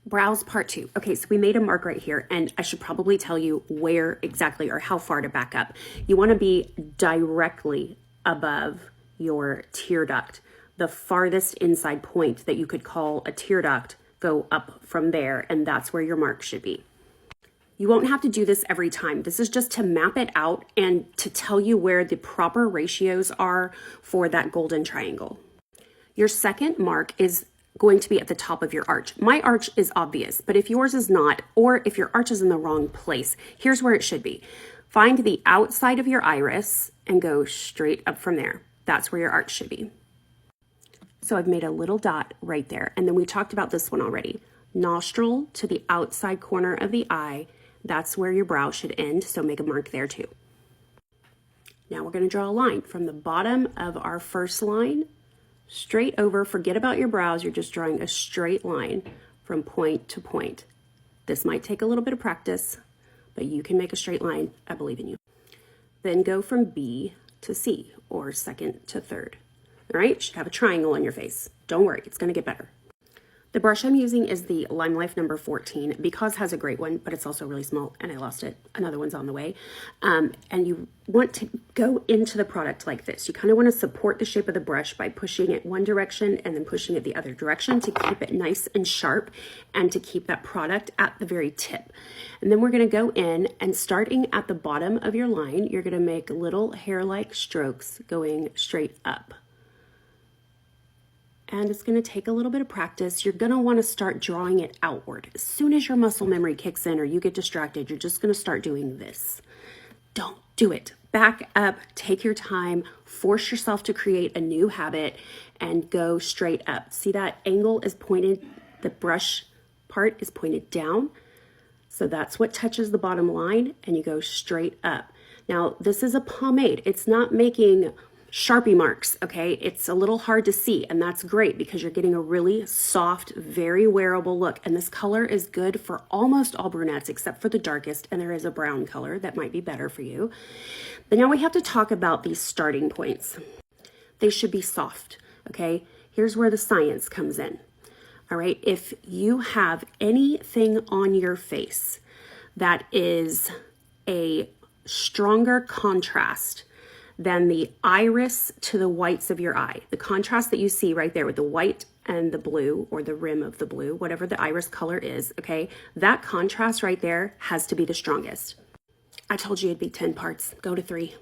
Brows part 2. Okay, so we made a mark right here, and I should probably tell you where exactly or how far to back up. You want to be directly above your tear duct. The farthest inside point that you could call a tear duct, go up from there, and that's where your mark should be. You won't have to do this every time. This is just to map it out and to tell you where the proper ratios are for that golden triangle. Your second mark is going to be at the top of your arch. My arch is obvious, but if yours is not, or if your arch is in the wrong place, here's where it should be. Find the outside of your iris and go straight up from there. That's where your arch should be. So I've made a little dot right there. And then we talked about this one already. Nostril to the outside corner of the eye. That's where your brow should end. So make a mark there too. Now we're going to draw a line from the bottom of our first line straight over. Forget about your brows. You're just drawing a straight line from point to point. This might take a little bit of practice, but you can make a straight line. I believe in you. Then go from B to C, or second to third. All right, you should have a triangle on your face. Don't worry, it's going to get better. The brush I'm using is the Lime Life number 14 because it has a great one, but it's also really small and I lost it. Another one's on the way. And you want to go into the product like this. You kind of want to support the shape of the brush by pushing it one direction and then pushing it the other direction to keep it nice and sharp and to keep that product at the very tip. And then we're going to go in and starting at the bottom of your line, you're going to make little hair-like strokes going straight up. And it's going to take a little bit of practice. You're going to want to start drawing it outward. As soon as your muscle memory kicks in or you get distracted, you're just going to start doing this. Don't do it. Back up, take your time, force yourself to create a new habit and go straight up. See that angle is pointed, the brush part is pointed down. So that's what touches the bottom line and you go straight up. Now, this is a pomade. It's not making Sharpie marks, okay? It's a little hard to see, and that's great because you're getting a really soft, very wearable look. And this color is good for almost all brunettes except for the darkest, and there is a brown color that might be better for you. But now we have to talk about these starting points. They should be soft, okay? Here's where the science comes in. All right, if you have anything on your face that is a stronger contrast than the iris to the whites of your eye, the contrast that you see right there with the white and the blue or the rim of the blue, whatever the iris color is, okay, that contrast right there has to be the strongest. I told you it'd be 10 parts. Go to 3.